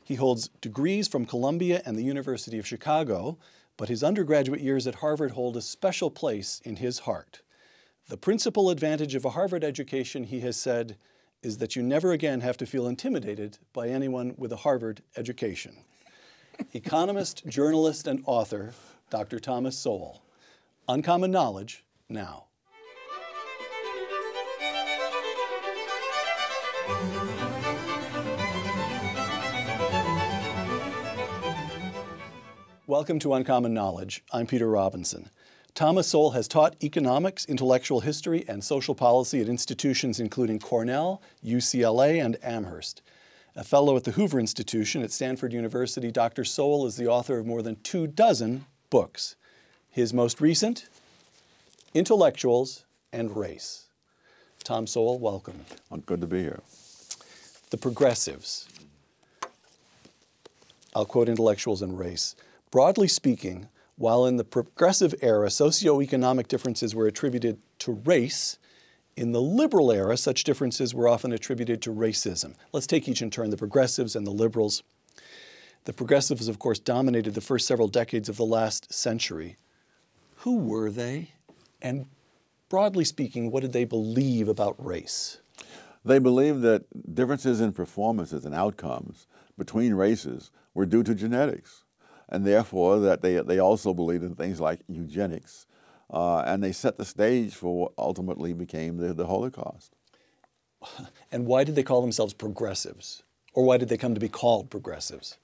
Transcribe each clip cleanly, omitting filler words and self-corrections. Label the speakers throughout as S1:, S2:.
S1: He holds degrees from Columbia and the University of Chicago, but his undergraduate years at Harvard hold a special place in his heart. The principal advantage of a Harvard education, he has said, is that you never again have to feel intimidated by anyone with a Harvard education. Economist, journalist, and author, Dr. Thomas Sowell. Uncommon Knowledge, now. Welcome to Uncommon Knowledge. I'm Peter Robinson. Thomas Sowell has taught economics, intellectual history, and social policy at institutions including Cornell, UCLA, and Amherst. A fellow at the Hoover Institution at Stanford University, Dr. Sowell is the author of more than 24 books. His most recent, Intellectuals and Race. Tom Sowell, welcome.
S2: Good to be here.
S1: The progressives. I'll quote Intellectuals and Race. Broadly speaking, while in the progressive era, socioeconomic differences were attributed to race, in the liberal era, such differences were often attributed to racism. Let's take each in turn, the progressives and the liberals. The progressives, of course, dominated the first several decades of the last century. Who were they? And broadly speaking, what did they believe about race?
S2: They believed that differences in performances and outcomes between races were due to genetics. And therefore, that they also believed in things like eugenics. And they set the stage for what ultimately became the Holocaust.
S1: And why did they call themselves progressives? Or why did they come to be called progressives?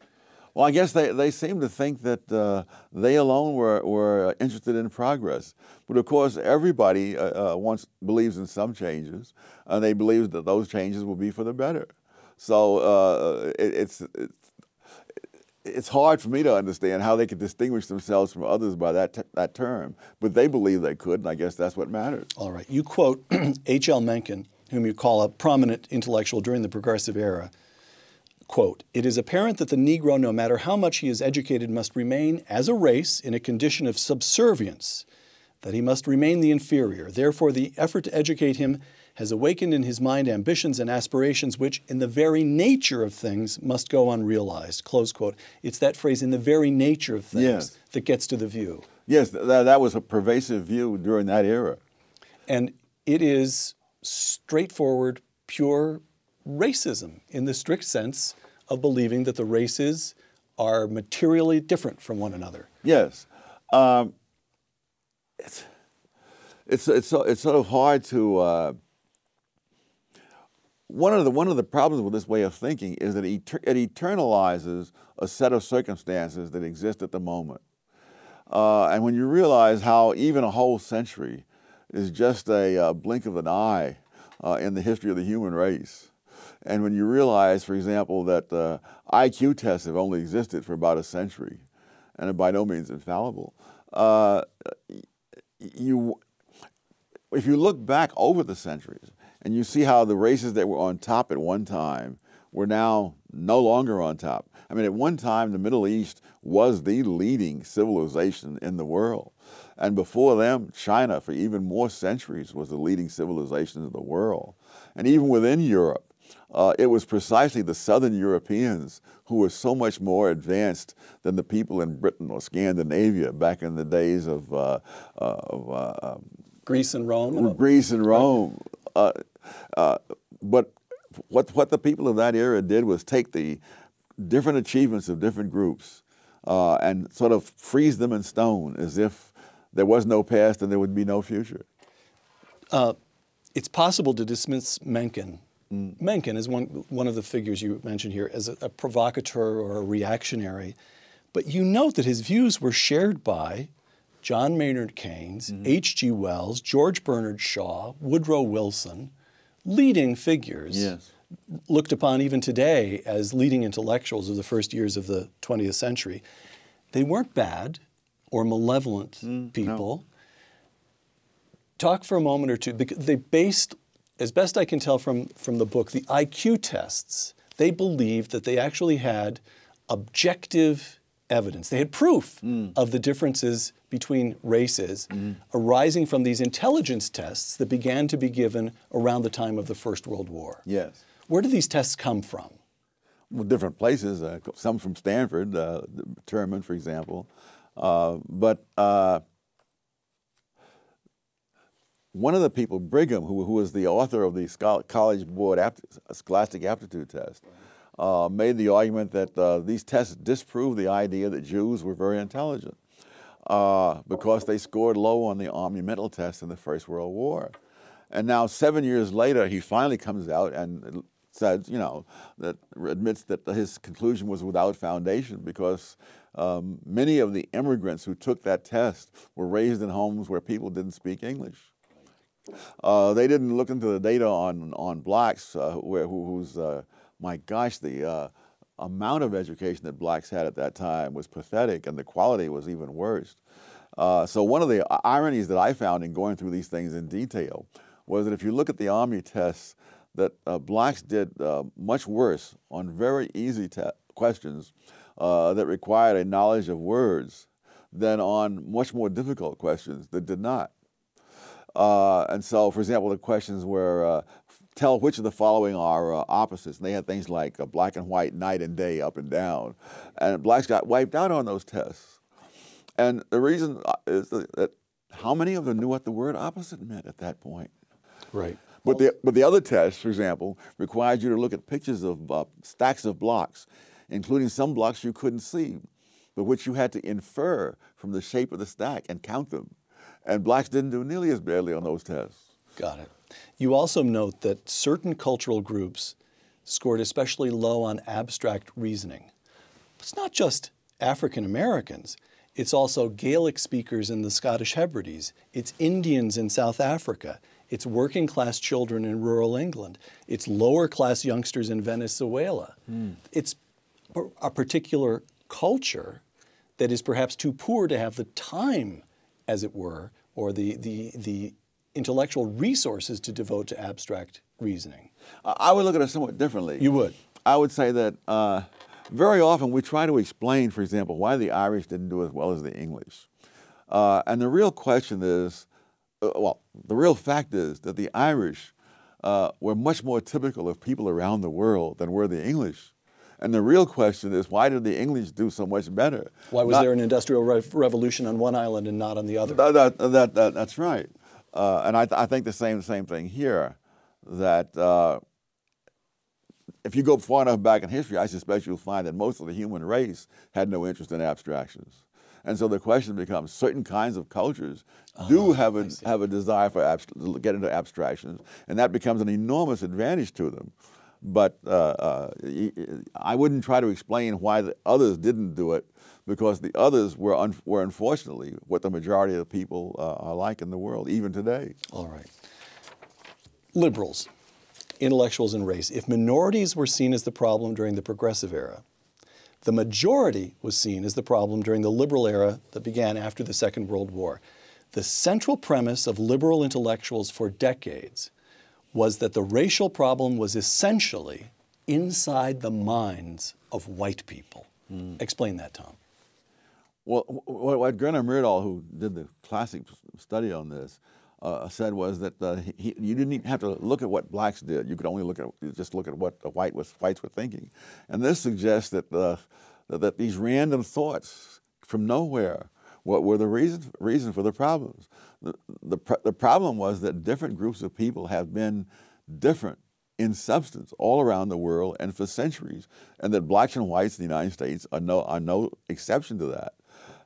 S2: Well, I guess they seem to think that they alone were interested in progress. But of course, everybody believes in some changes, and they believe that those changes will be for the better. So it's hard for me to understand how they could distinguish themselves from others by that term, but they believe they could, and I guess that's what matters.
S1: All right. You quote H.L. Mencken, whom you call a prominent intellectual during the progressive era, quote, "It is apparent that the Negro, no matter how much he is educated, must remain, as a race, in a condition of subservience, that he must remain the inferior. Therefore, the effort to educate him has awakened in his mind ambitions and aspirations which, in the very nature of things, must go unrealized." Close quote. It's that phrase, "in the very nature of things,"
S2: yes,
S1: that gets to the view.
S2: Yes, that was a pervasive view during that era.
S1: And it is straightforward, pure racism in the strict sense of believing that the races are materially different from one another.
S2: Yes. It's sort of hard to... One of the problems with this way of thinking is that it eternalizes a set of circumstances that exist at the moment. And when you realize how even a whole century is just a blink of an eye in the history of the human race, and when you realize, for example, that IQ tests have only existed for about a century and are by no means infallible, if you look back over the centuries, and you see how the races that were on top at one time were now no longer on top. I mean, at one time, the Middle East was the leading civilization in the world. And before them, China, for even more centuries, was the leading civilization of the world. And even within Europe, it was precisely the Southern Europeans who were so much more advanced than the people in Britain or Scandinavia back in the days of
S1: Greece and Rome.
S2: Greece and Rome. But what the people of that era did was take the different achievements of different groups and sort of freeze them in stone as if there was no past and there would be no future.
S1: It's possible to dismiss Mencken. Mencken is one of the figures you mentioned here as a provocateur or a reactionary. But you note that his views were shared by John Maynard Keynes, H.G. Wells, George Bernard Shaw, Woodrow Wilson, leading figures,
S2: yes,
S1: looked upon even today as leading intellectuals of the first years of the 20th century. They weren't bad or malevolent people.
S2: No.
S1: Talk for a moment or two, because they based, as best I can tell from the book, the IQ tests. They believed that they actually had objective evidence. They had proof of the differences between races arising from these intelligence tests that began to be given around the time of the First World War.
S2: Yes.
S1: Where do these tests come from?
S2: different places, some from Stanford, Terman, for example. But one of the people, Brigham, who was the author of the College Board Scholastic Aptitude Test, made the argument that these tests disprove the idea that Jews were very intelligent because they scored low on the Army mental test in the First World War. And now 7 years later, he finally comes out and says, that admits that his conclusion was without foundation because many of the immigrants who took that test were raised in homes where people didn't speak English. They didn't look into the data on blacks, my gosh, the amount of education that blacks had at that time was pathetic, and the quality was even worse. So one of the ironies that I found in going through these things in detail was that if you look at the Army tests, that blacks did much worse on very easy questions that required a knowledge of words than on much more difficult questions that did not. And so, for example, the questions were, tell which of the following are opposites. And they had things like black and white, night and day, up and down. And blacks got wiped out on those tests. And the reason is that how many of them knew what the word opposite meant at that point?
S1: Right.
S2: But the other tests, for example, required you to look at pictures of stacks of blocks, including some blocks you couldn't see, but which you had to infer from the shape of the stack and count them. And blacks didn't do nearly as badly on those tests.
S1: Got it. You also note that certain cultural groups scored especially low on abstract reasoning. It's not just African Americans. It's also Gaelic speakers in the Scottish Hebrides. It's Indians in South Africa. It's working class children in rural England. It's lower class youngsters in Venezuela. It's a particular culture that is perhaps too poor to have the time, as it were, or the intellectual resources to devote to abstract reasoning.
S2: I would look at it somewhat differently.
S1: You would?
S2: I would say that very often we try to explain, for example, why the Irish didn't do as well as the English. And the real question is, the real fact is that the Irish were much more typical of people around the world than were the English. And the real question is, why did the English do so much better?
S1: Why was there an industrial revolution on one island and not on the other?
S2: That's right. And I think the same thing here, that if you go far enough back in history, I suspect you'll find that most of the human race had no interest in abstractions. And so the question becomes, certain kinds of cultures do have a desire to get into abstractions, and that becomes an enormous advantage to them. But I wouldn't try to explain why the others didn't do it, because the others were unfortunately what the majority of the people are like in the world, even today.
S1: All right. Liberals, intellectuals, and race. If minorities were seen as the problem during the Progressive Era, the majority was seen as the problem during the liberal era that began after the Second World War. The central premise of liberal intellectuals for decades was that the racial problem was essentially inside the minds of white people. Explain that, Tom.
S2: Well, what Gunnar Myrdal, who did the classic study on this, said was that you didn't even have to look at what blacks did. You could only look at what the whites were thinking. And this suggests that that these random thoughts from nowhere were the reason for the problems. The problem was that different groups of people have been different in substance all around the world and for centuries, and that blacks and whites in the United States are no exception to that.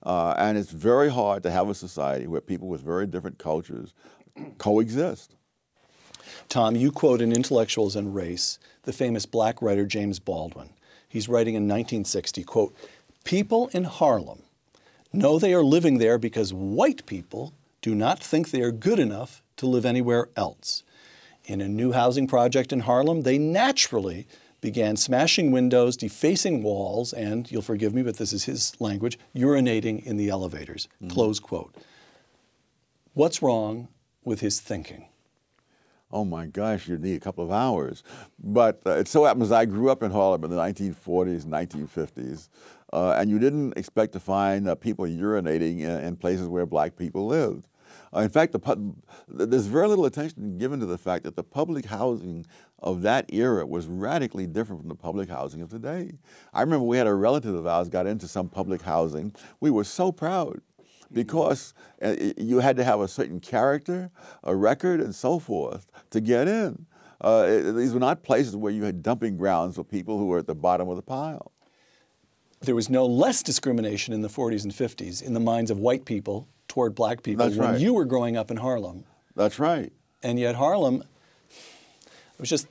S2: And it's very hard to have a society where people with very different cultures coexist.
S1: Tom, you quote in Intellectuals and Race the famous black writer James Baldwin. He's writing in 1960, quote, "People in Harlem know they are living there because white people do not think they are good enough to live anywhere else. In a new housing project in Harlem, they naturally began smashing windows, defacing walls, and, you'll forgive me, but this is his language, urinating in the elevators." Close quote. What's wrong with his thinking?
S2: Oh my gosh, you'd need a couple of hours. But it so happens I grew up in Harlem in the 1940s, 1950s, and you didn't expect to find people urinating in places where black people lived. In fact, there's very little attention given to the fact that the public housing of that era was radically different from the public housing of today. I remember we had a relative of ours got into some public housing. We were so proud because you had to have a certain character, a record, and so forth to get in. These were not places where you had dumping grounds for people who were at the bottom of the pile.
S1: There was no less discrimination in the 40s and 50s in the minds of white people toward black people when you were growing up in Harlem.
S2: That's right.
S1: And yet Harlem, I was just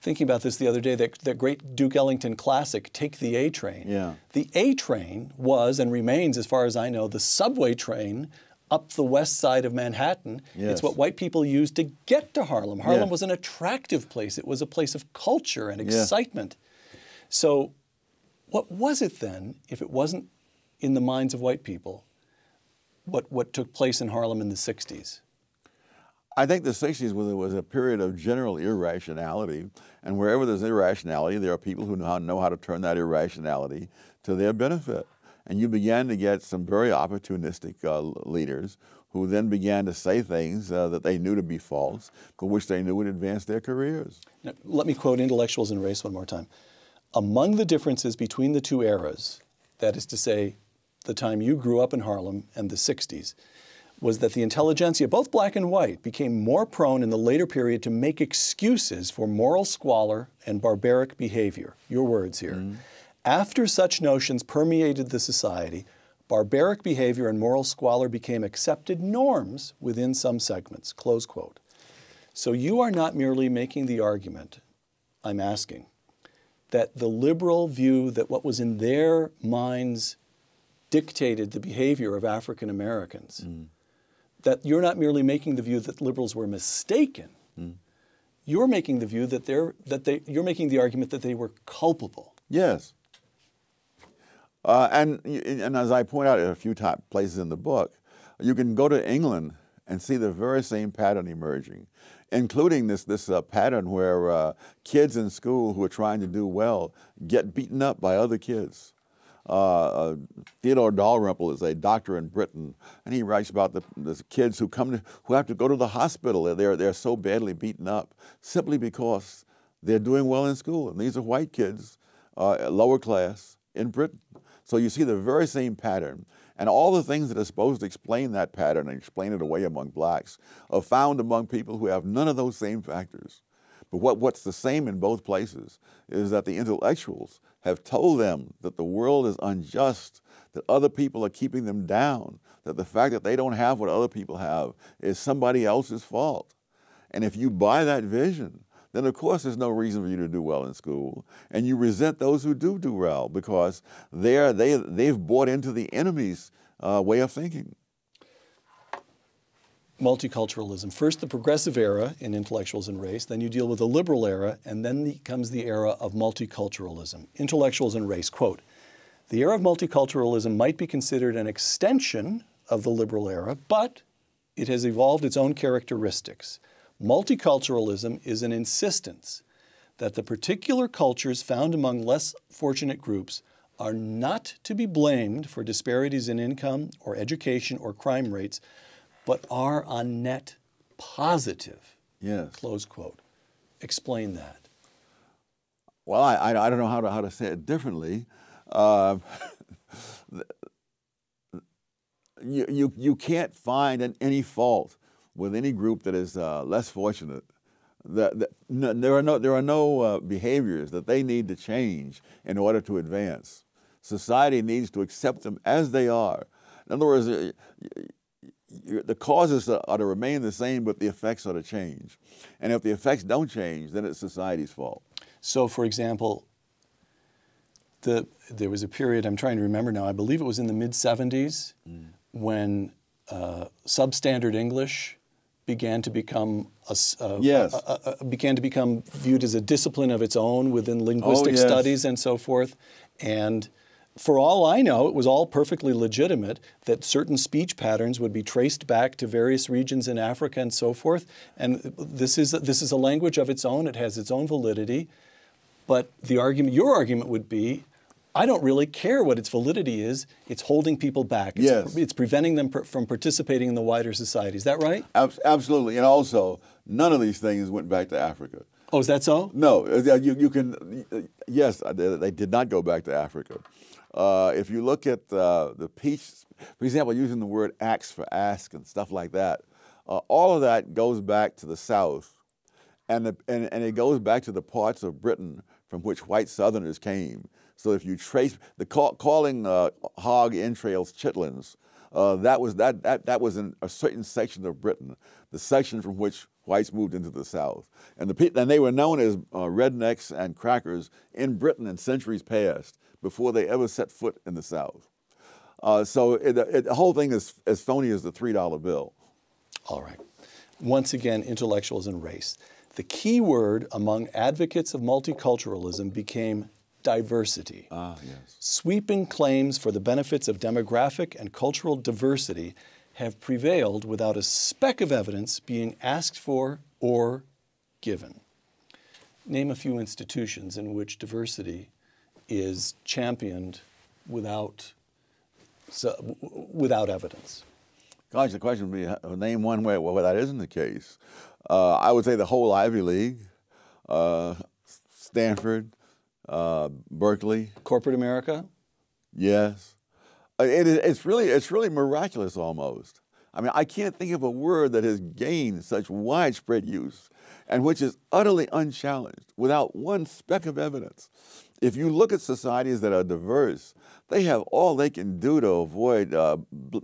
S1: thinking about this the other day, that great Duke Ellington classic, Take the A Train.
S2: Yeah.
S1: The A Train was and remains, as far as I know, the subway train up the west side of Manhattan.
S2: Yes.
S1: It's what white people used to get to Harlem. Harlem was an attractive place. It was a place of culture and excitement. So what was it then, if it wasn't in the minds of white people, what took place in Harlem in the 60s?
S2: I think the 60s was a period of general irrationality, and wherever there's irrationality, there are people who know how to turn that irrationality to their benefit. And you began to get some very opportunistic leaders who then began to say things that they knew to be false, but which they knew would advance their careers.
S1: Now, let me quote Intellectuals and Race one more time. Among the differences between the two eras, that is to say, the time you grew up in Harlem and the 60s, was that the intelligentsia, both black and white, became more prone in the later period to make excuses for moral squalor and barbaric behavior. Your words here. After such notions permeated the society, barbaric behavior and moral squalor became accepted norms within some segments, close quote. So you are not merely making the argument, I'm asking, that the liberal view that what was in their minds dictated the behavior of African Americans. That you're not merely making the view that liberals were mistaken. You're making the view that you're making the argument that they were culpable.
S2: Yes. And as I point out in a few places in the book, you can go to England and see the very same pattern emerging, including this pattern where kids in school who are trying to do well get beaten up by other kids. Theodore Dalrymple is a doctor in Britain, and he writes about the kids who have to go to the hospital. They're so badly beaten up simply because they're doing well in school. And these are white kids, lower class in Britain. So you see the very same pattern. And all the things that are supposed to explain that pattern and explain it away among blacks are found among people who have none of those same factors. But what's the same in both places is that the intellectuals have told them that the world is unjust, that other people are keeping them down, that the fact that they don't have what other people have is somebody else's fault. And if you buy that vision, then of course there's no reason for you to do well in school. And you resent those who do well because they've bought into the enemy's way of thinking.
S1: Multiculturalism. First, the progressive era in Intellectuals and Race, then you deal with the liberal era, and then comes the era of multiculturalism. Intellectuals and Race, quote, the era of multiculturalism might be considered an extension of the liberal era, but it has evolved its own characteristics. Multiculturalism is an insistence that the particular cultures found among less fortunate groups are not to be blamed for disparities in income or education or crime rates, but are on net positive.
S2: Yes. Close
S1: quote. Explain that.
S2: Well, I don't know how to say it differently. You can't find any fault with any group that is less fortunate. There are no behaviors that they need to change in order to advance. Society needs to accept them as they are. In other words, the causes are to remain the same, but the effects are to change. And if the effects don't change, then it's society's fault.
S1: So, for example, there was a period, I'm trying to remember now, I believe it was in the mid-70s, when substandard English began to become viewed as a discipline of its own within linguistic studies and so forth. And for all I know, it was all perfectly legitimate that certain speech patterns would be traced back to various regions in Africa and so forth. And this is a language of its own. It has its own validity. But the argument, your argument would be, I don't really care what its validity is. It's holding people back. It's preventing them from participating in the wider society. Is that right?
S2: Absolutely. And also, none of these things went back to Africa.
S1: Oh, is that so?
S2: No. You can, yes, they did not go back to Africa. If you look at the peace, for example, using the word acts for ask and stuff like that, all of that goes back to the South. And it goes back to the parts of Britain from which white Southerners came. So if you trace calling hog entrails chitlins, that was in a certain section of Britain, the section from which whites moved into the South, and they were known as rednecks and crackers in Britain in centuries past before they ever set foot in the South. So the whole thing is as phony as the $3 bill. All
S1: right. Once again, intellectuals and race. The key word among advocates of multiculturalism became diversity.
S2: Yes.
S1: Sweeping claims for the benefits of demographic and cultural diversity have prevailed without a speck of evidence being asked for or given. Name a few institutions in which diversity is championed without evidence.
S2: Gosh, the question would be, name one where that isn't the case. I would say the whole Ivy League, Stanford, Berkeley.
S1: Corporate America?
S2: Yes. It's really miraculous almost. I mean, I can't think of a word that has gained such widespread use and which is utterly unchallenged without one speck of evidence. If you look at societies that are diverse, they have all they can do to avoid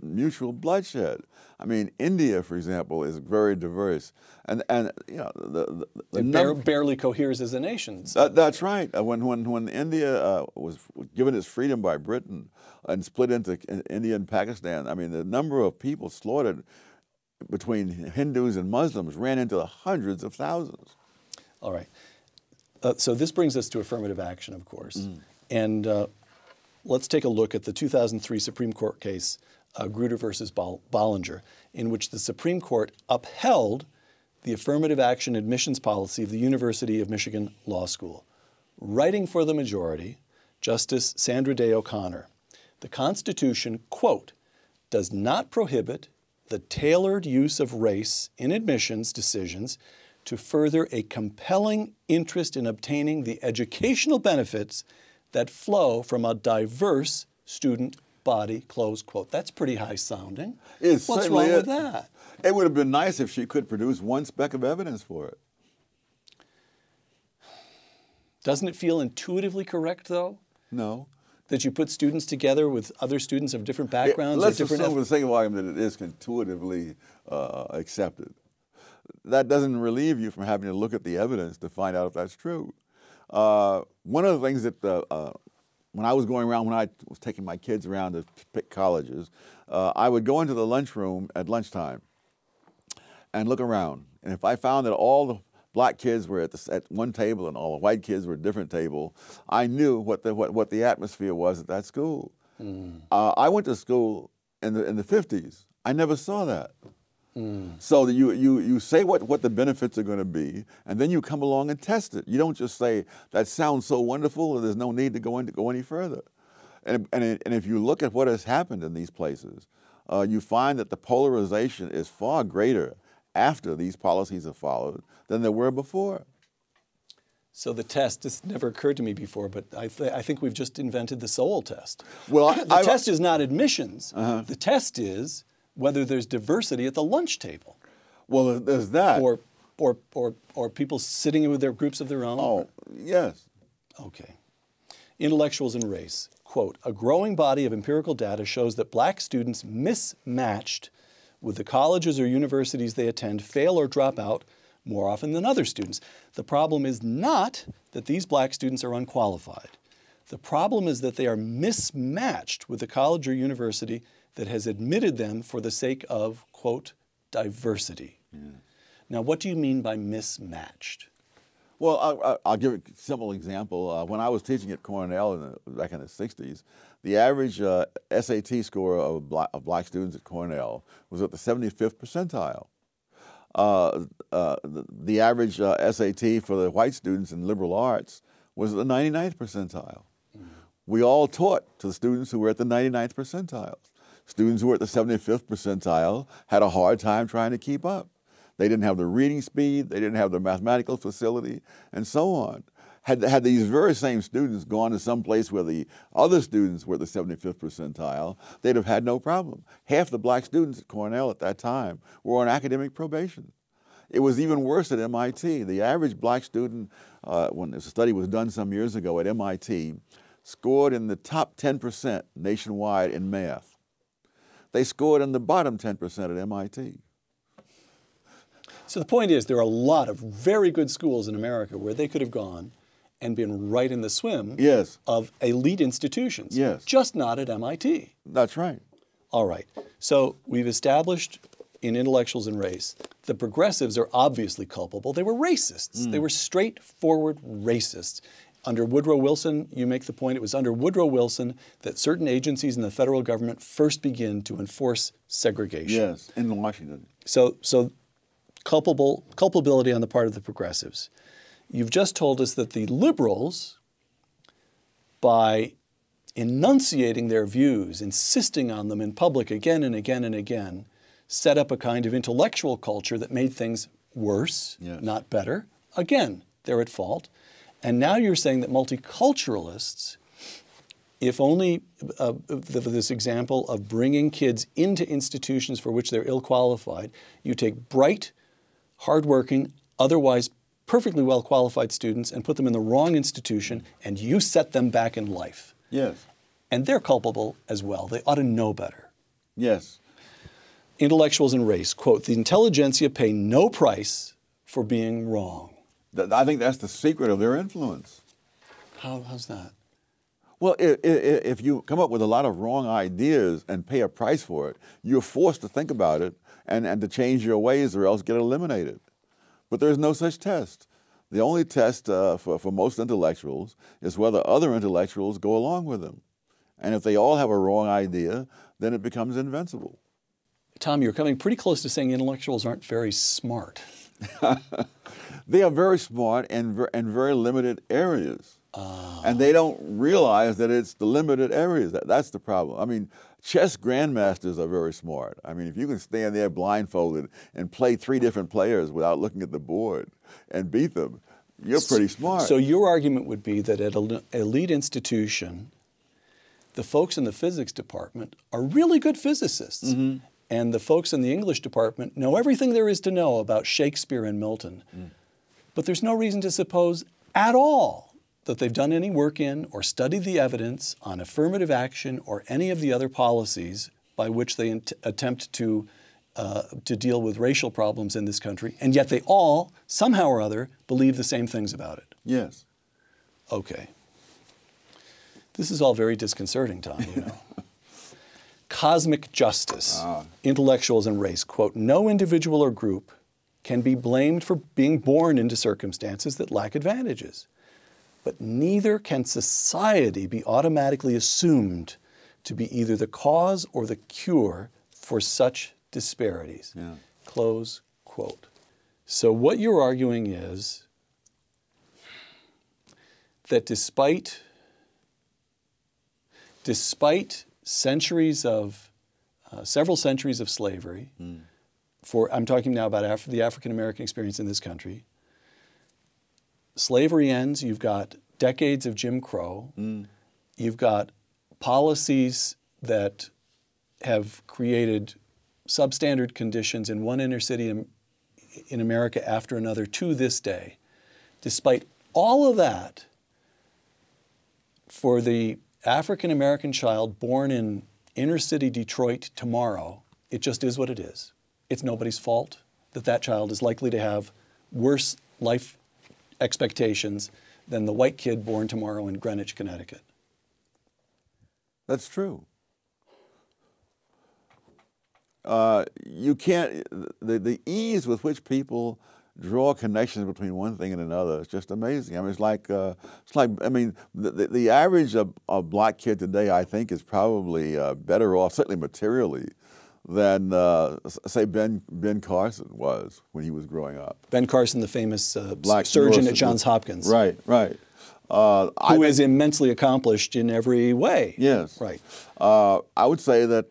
S2: mutual bloodshed. I mean, India, for example, is very diverse, and you know
S1: it barely coheres as a nation.
S2: So. That's right. When India was given its freedom by Britain and split into India and Pakistan, I mean, the number of people slaughtered between Hindus and Muslims ran into the hundreds of thousands.
S1: All right. So this brings us to affirmative action, of course, and let's take a look at the 2003 Supreme Court case, Grutter versus Bollinger, in which the Supreme Court upheld the affirmative action admissions policy of the University of Michigan Law School. Writing for the majority, Justice Sandra Day O'Connor, the Constitution, quote, does not prohibit the tailored use of race in admissions decisions to further a compelling interest in obtaining the educational benefits that flow from a diverse student body, close quote. That's pretty high sounding. What's wrong with that?
S2: It would have been nice if she could produce one speck of evidence for it.
S1: Doesn't it feel intuitively correct, though?
S2: No.
S1: That you put students together with other students of different backgrounds?
S2: Let's assume for the sake of argument that it is intuitively accepted. That doesn't relieve you from having to look at the evidence to find out if that's true. One of the things that when I was going around, when I was taking my kids around to pick colleges, I would go into the lunchroom at lunchtime and look around. And if I found that all the black kids were at one table and all the white kids were at a different table, I knew what the atmosphere was at that school. I went to school in the 50s. I never saw that. So that you say what the benefits are going to be, and then you come along and test it. You don't just say, that sounds so wonderful, and there's no need to go any further. And if you look at what has happened in these places, you find that the polarization is far greater after these policies are followed than there were before.
S1: So the test, this never occurred to me before, but I think we've just invented the Sowell test.
S2: Well,
S1: the test is not admissions. The test is whether there's diversity at the lunch table.
S2: Well, there's that.
S1: Or people sitting with their groups of their own.
S2: Oh, yes.
S1: Okay. Intellectuals and race. Quote, a growing body of empirical data shows that black students mismatched with the colleges or universities they attend fail or drop out more often than other students. The problem is not that these black students are unqualified. The problem is that they are mismatched with the college or university that has admitted them for the sake of, quote, diversity. Now, what do you mean by mismatched?
S2: Well, I'll give a simple example. When I was teaching at Cornell back in the 60s, the average SAT score of black students at Cornell was at the 75th percentile. The average SAT for the white students in liberal arts was at the 99th percentile. we all taught to the students who were at the 99th percentile. Students who were at the 75th percentile had a hard time trying to keep up. They didn't have the reading speed, they didn't have the mathematical facility, and so on. Had these very same students gone to some place where the other students were at the 75th percentile, they'd have had no problem. Half the black students at Cornell at that time were on academic probation. It was even worse at MIT. The average black student, when this study was done some years ago at MIT, scored in the top 10% nationwide in math. They scored in the bottom 10% at MIT.
S1: So the point is, there are a lot of very good schools in America where they could have gone and been right in the swim of elite institutions, just not at MIT.
S2: That's right.
S1: All right. So we've established in Intellectuals and Race, the progressives are obviously culpable. They were racists. They were straightforward racists. Under Woodrow Wilson, you make the point, it was under Woodrow Wilson that certain agencies in the federal government first begin to enforce segregation.
S2: Yes, in Washington.
S1: So culpability on the part of the progressives. You've just told us that the liberals, by enunciating their views, insisting on them in public again and again and again, set up a kind of intellectual culture that made things worse, not better. Again, they're at fault. And now you're saying that multiculturalists, if only this example of bringing kids into institutions for which they're ill-qualified, you take bright, hardworking, otherwise perfectly well-qualified students and put them in the wrong institution, and you set them back in life.
S2: Yes.
S1: And they're culpable as well. They ought to know better.
S2: Yes.
S1: Intellectuals and Race, quote, "The intelligentsia pay no price for being wrong."
S2: I think that's the secret of their influence.
S1: How's that?
S2: Well, if you come up with a lot of wrong ideas and pay a price for it, you're forced to think about it and to change your ways or else get eliminated. But there's no such test. The only test for most intellectuals is whether other intellectuals go along with them. And if they all have a wrong idea, then it becomes invincible.
S1: Tom, you're coming pretty close to saying intellectuals aren't very smart.
S2: They are very smart in very limited areas. And they don't realize that it's the limited areas. That's the problem. I mean, chess grandmasters are very smart. I mean, if you can stand there blindfolded and play 3 different players without looking at the board and beat them, you're pretty smart.
S1: So your argument would be that at an elite institution, the folks in the physics department are really good physicists. And the folks in the English department know everything there is to know about Shakespeare and Milton. But there's no reason to suppose at all that they've done any work in or studied the evidence on affirmative action or any of the other policies by which they attempt to deal with racial problems in this country. And yet they all, somehow or other, believe the same things about it.
S2: Yes.
S1: Okay. This is all very disconcerting, Tom, you know. Cosmic justice, Intellectuals and Race, quote, "No individual or group can be blamed for being born into circumstances that lack advantages. But neither can society be automatically assumed to be either the cause or the cure for such disparities." Close quote. So what you're arguing is that despite several centuries of slavery, I'm talking now about the African American experience in this country, slavery ends, you've got decades of Jim Crow, you've got policies that have created substandard conditions in one inner city in America after another to this day. Despite all of that, for the African American child born in inner city Detroit tomorrow, it just is what it is. It's nobody's fault that that child is likely to have worse life expectations than the white kid born tomorrow in Greenwich, Connecticut.
S2: That's true. You can't, the ease with which people draw connections between one thing and another is just amazing. I mean, I mean, the average of black kid today, I think, is probably better off, certainly materially, than, say, Ben Carson was when he was growing up.
S1: Ben Carson, the famous
S2: black
S1: surgeon at Johns Hopkins.
S2: Right, right.
S1: Who is immensely accomplished in every way.
S2: Yes.
S1: Right.
S2: I would say that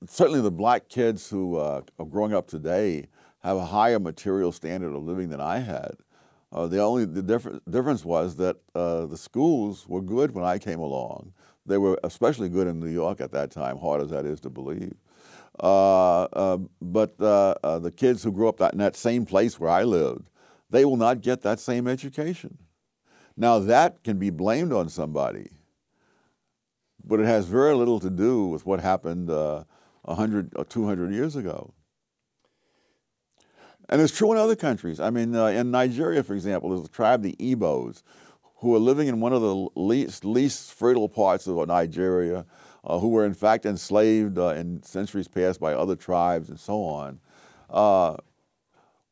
S2: certainly the black kids who are growing up today have a higher material standard of living than I had. The difference was that the schools were good when I came along. They were especially good in New York at that time, hard as that is to believe. But the kids who grew up in that same place where I lived, they will not get that same education. Now that can be blamed on somebody, but it has very little to do with what happened 100 or 200 years ago. And it's true in other countries. I mean, in Nigeria, for example, there's a tribe, the Igbos, who are living in one of the least fertile parts of Nigeria, who were in fact enslaved in centuries past by other tribes and so on.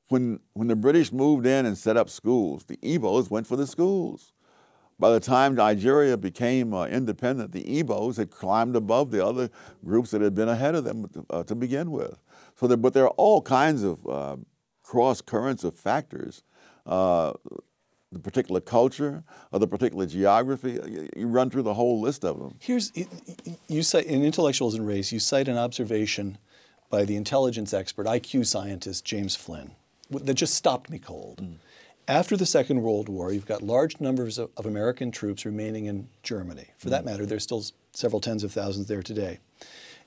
S2: When the British moved in and set up schools, the Igbos went for the schools. By the time Nigeria became independent, the Igbos had climbed above the other groups that had been ahead of them to begin with. So, but there are all kinds of cross currents of factors. The particular culture, or the particular geography, you run through the whole list of them.
S1: You cite, in Intellectuals and Race, you cite an observation by the intelligence expert, IQ scientist James Flynn, that just stopped me cold. After the Second World War, you've got large numbers of American troops remaining in Germany. For that matter, there's still several tens of thousands there today.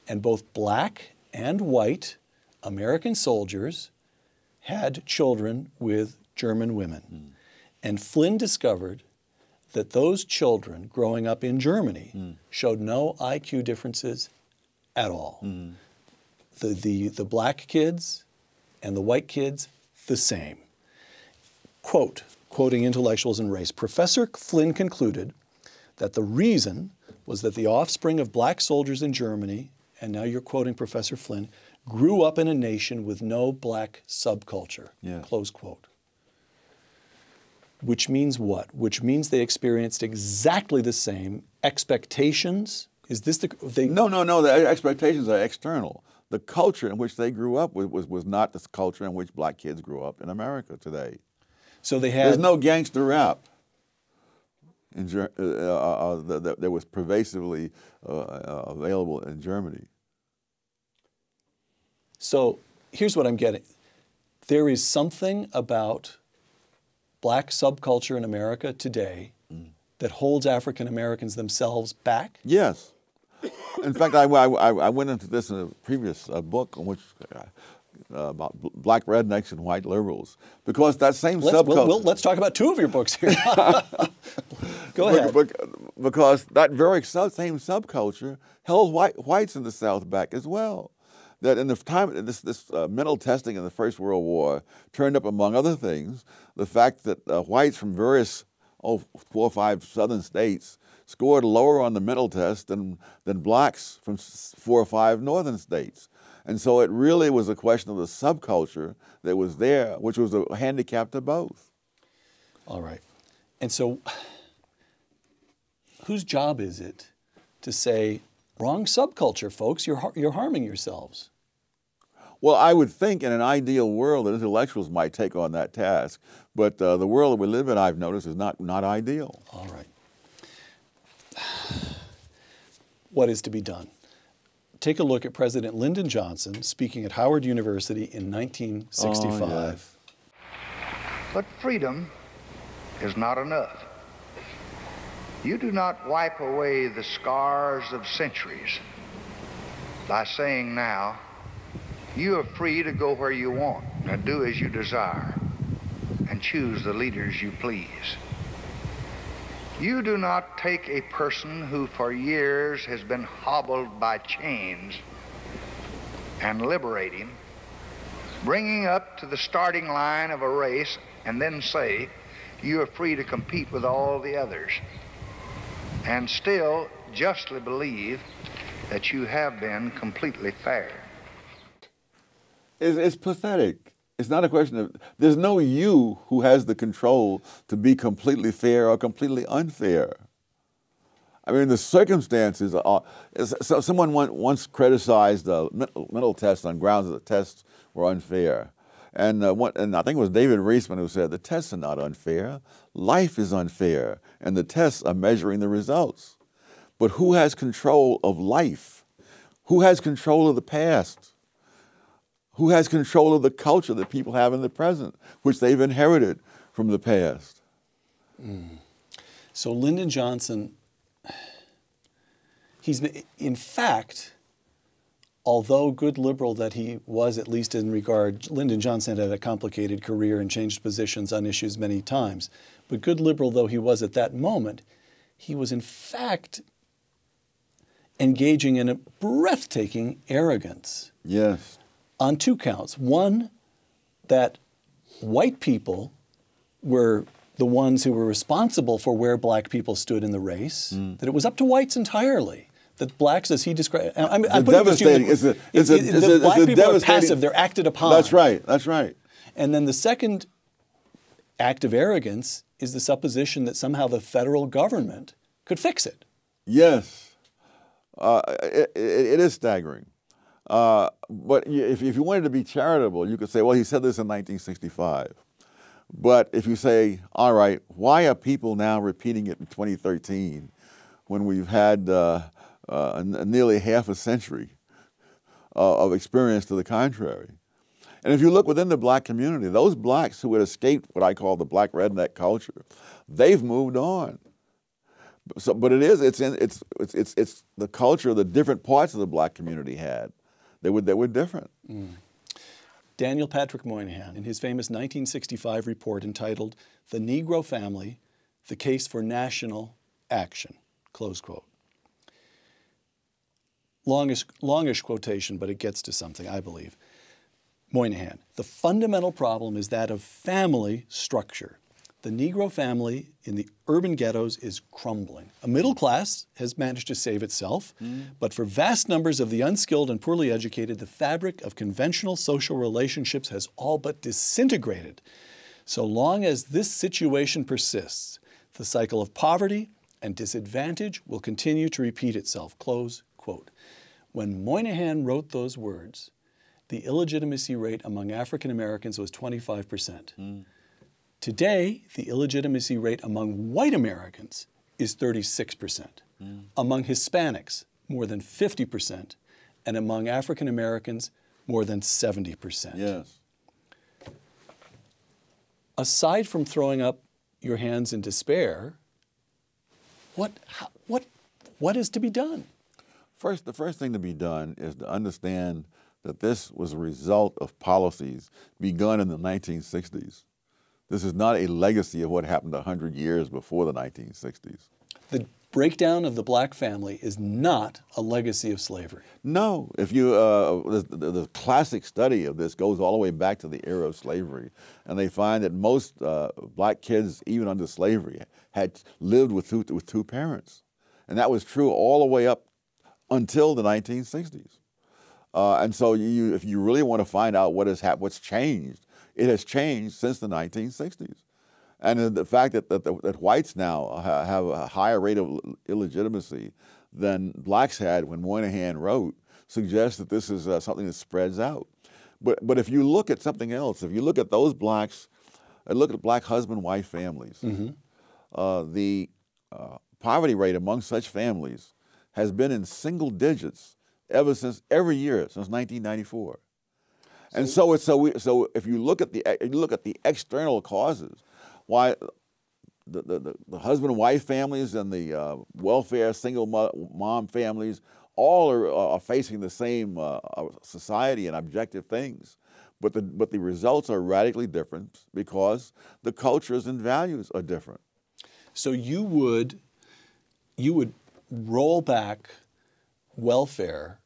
S1: And both black and white American soldiers had children with German women. And Flynn discovered that those children growing up in Germany showed no IQ differences at all. The black kids and the white kids, the same. Quoting Intellectuals and Race, Professor Flynn concluded that the reason was that the offspring of black soldiers in Germany, and now you're quoting Professor Flynn, grew up in a nation with no black subculture, close quote. Which means what? Which means they experienced exactly the same expectations. Is this the...
S2: No, the expectations are external. The culture in which they grew up was not the culture in which black kids grew up in America today.
S1: So they had...
S2: There's no gangster rap that was pervasively available in Germany.
S1: So here's what I'm getting. There is something about black subculture in America today that holds African Americans themselves back?
S2: Yes. In fact, I went into this in a previous book on which about black rednecks and white liberals, because that same subculture...
S1: Let's talk about two of your books here. Go ahead.
S2: Because that very same subculture held whites in the South back as well. That in the time, this mental testing in the First World War turned up, among other things, the fact that whites from various 4 or 5 southern states scored lower on the mental test than blacks from 4 or 5 northern states. And so it really was a question of the subculture that was there, which was a handicap to both.
S1: All right. And so whose job is it to say, wrong subculture, folks, you're harming yourselves?
S2: Well, I would think in an ideal world that intellectuals might take on that task, but the world that we live in, I've noticed, is not ideal.
S1: All right. What is to be done? Take a look at President Lyndon Johnson speaking at Howard University in 1965.
S2: Oh, yes.
S3: But freedom is not enough. You do not wipe away the scars of centuries by saying now, you are free to go where you want and do as you desire and choose the leaders you please. You do not take a person who for years has been hobbled by chains and liberate him, bring him up to the starting line of a race, and then say, you are free to compete with all the others, and still justly believe that you have been completely fair.
S2: It's pathetic. It's not a question of, there's no you who has the control to be completely fair or completely unfair. I mean, the circumstances are, so someone once criticized the mental tests on grounds that the tests were unfair. And I think it was David Reisman who said, the tests are not unfair. Life is unfair, and the tests are measuring the results. But who has control of life? Who has control of the past? Who has control of the culture that people have in the present, which they've inherited from the past?
S1: So Lyndon Johnson, in fact, although good liberal that he was, at least in regard, Lyndon Johnson had a complicated career and changed positions on issues many times. But good liberal though he was at that moment, he was in fact engaging in a breathtaking arrogance.
S2: Yes.
S1: On two counts. One, that white people were the ones who were responsible for where black people stood in the race, that it was up to whites entirely. That blacks, as he described, I'm
S2: devastating.
S1: The black people are passive; they're acted upon.
S2: That's right. That's right.
S1: And then the second act of arrogance is the supposition that somehow the federal government could fix it.
S2: Yes, it is staggering. But if you wanted to be charitable, you could say, well, he said this in 1965. But if you say, all right, why are people now repeating it in 2013 when we've had nearly half a century of experience to the contrary? And if you look within the black community, those blacks who had escaped what I call the black redneck culture, they've moved on. So, but it's the culture the different parts of the black community had. They were different.
S1: Daniel Patrick Moynihan, in his famous 1965 report entitled "The Negro Family: The Case for National Action," close quote. Longish quotation, but it gets to something, I believe. Moynihan, the fundamental problem is that of family structure. The Negro family in the urban ghettos is crumbling. A middle class has managed to save itself, but for vast numbers of the unskilled and poorly educated, the fabric of conventional social relationships has all but disintegrated. So long as this situation persists, the cycle of poverty and disadvantage will continue to repeat itself. Close quote. When Moynihan wrote those words, the illegitimacy rate among African Americans was 25%. Today, the illegitimacy rate among white Americans is 36%. Among Hispanics, more than 50%, and among African Americans, more than 70%.
S2: Yes.
S1: Aside from throwing up your hands in despair, what is to be done?
S2: The first thing to be done is to understand that this was a result of policies begun in the 1960s. This is not a legacy of what happened 100 years before the 1960s.
S1: The breakdown of the black family is not a legacy of slavery.
S2: No. If you, the classic study of this goes all the way back to the era of slavery, and they find that most black kids, even under slavery, had lived with two parents. And that was true all the way up until the 1960s. And so if you really want to find out what's changed, it has changed since the 1960s. And the fact that whites now have a higher rate of illegitimacy than blacks had when Moynihan wrote suggests that this is something that spreads out. But if you look at something else, if you look at those blacks, look at black husband-wife families, the poverty rate among such families has been in single digits every year since 1994. And so if you look at the external causes, why the husband and wife families and the welfare single mom families all are facing the same society and objective things, but the results are radically different because the cultures and values are different.
S1: So you would roll back welfare.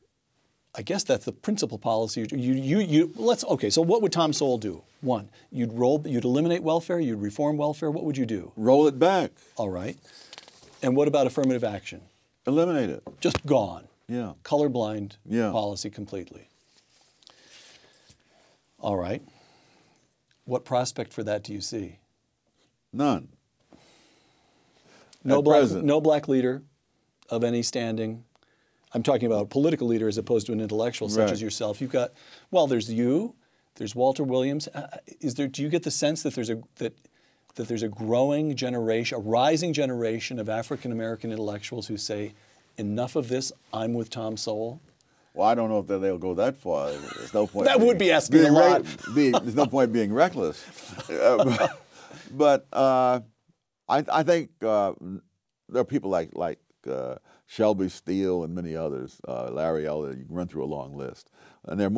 S1: I guess that's the principal policy. Okay, so what would Tom Sowell do? One, you'd eliminate welfare, you'd reform welfare. What would you do?
S2: Roll it back.
S1: All right. And what about affirmative action?
S2: Eliminate it.
S1: Just gone.
S2: Yeah.
S1: Colorblind policy completely. All right. What prospect for that do you see?
S2: None.
S1: No black leader of any standing. I'm talking about a political leader as opposed to an intellectual such as yourself. You've got, well, there's you, There's Walter Williams. Do you get the sense that there's a growing generation, a rising generation of African American intellectuals who say, enough of this, I'm with Tom Sowell?
S2: Well, I don't know if they'll go that far. There's no point.
S1: That would be asking a lot.
S2: There's no point being reckless. But I think there are people like Shelby Steele and many others, Larry Elder. You can run through a long list, and there are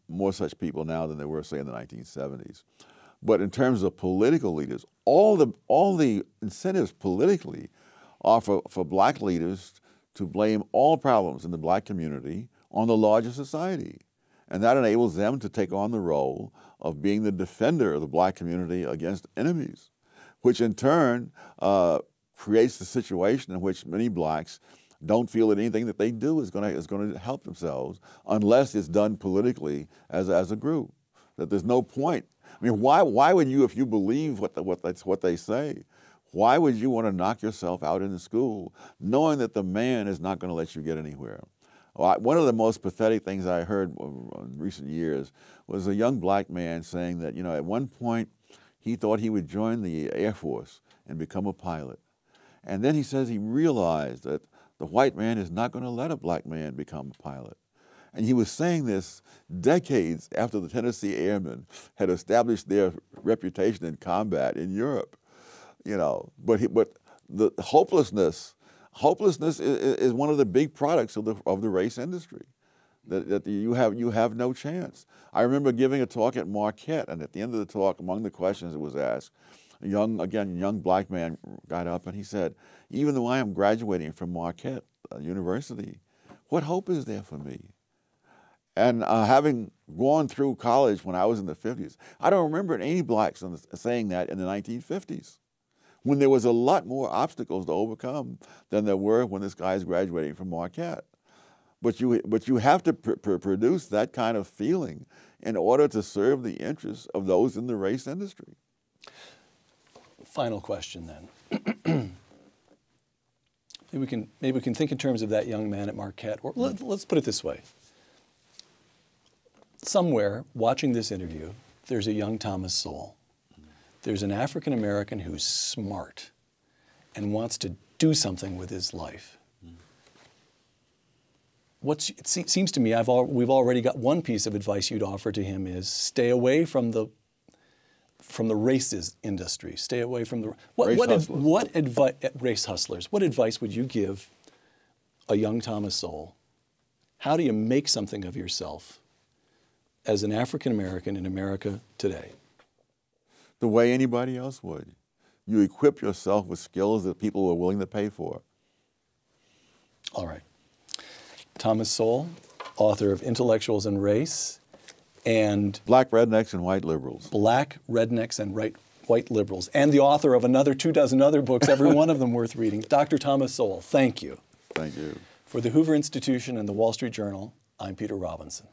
S2: more such people now than there were, say, in the 1970s. But in terms of political leaders, all the incentives politically are for black leaders to blame all problems in the black community on the larger society. And that enables them to take on the role of being the defender of the black community against enemies, which in turn creates the situation in which many blacks don't feel that anything that they do is going to help themselves unless it's done politically as a group. That there's no point. I mean, why would you, if you believe what they say, why would you want to knock yourself out in the school knowing that the man is not going to let you get anywhere? One of the most pathetic things I heard in recent years was a young black man saying that, at one point he thought he would join the Air Force and become a pilot. And then he says he realized that the white man is not going to let a black man become a pilot. And he was saying this decades after the Tennessee Airmen had established their reputation in combat in Europe. But the hopelessness is one of the big products of the race industry. That you have no chance. I remember giving a talk at Marquette, and at the end of the talk, among the questions that was asked, a young black man got up and he said, "Even though I am graduating from Marquette University, what hope is there for me?" And having gone through college when I was in the 50s, I don't remember any blacks saying that in the 1950s, when there was a lot more obstacles to overcome than there were when this guy is graduating from Marquette. But you have to produce that kind of feeling in order to serve the interests of those in the race industry.
S1: Final question then. Maybe we can think in terms of that young man at Marquette. Or let's put it this way. Somewhere watching this interview, there's a young Thomas Sowell. There's an African American who's smart and wants to do something with his life. It seems to me we've already got one piece of advice you'd offer to him is stay away from the races industry. Stay away from the race hustlers. What advice would you give a young Thomas Sowell? How do you make something of yourself as an African American in America today?
S2: The way anybody else would. You equip yourself with skills that people are willing to pay for.
S1: All right. Thomas Sowell, author of Intellectuals and Race, and
S2: Black Rednecks and White Liberals.
S1: Black Rednecks and White Liberals, and the author of another 24 other books, every one of them worth reading. Dr. Thomas Sowell, thank you.
S2: Thank you.
S1: For the Hoover Institution and the Wall Street Journal, I'm Peter Robinson.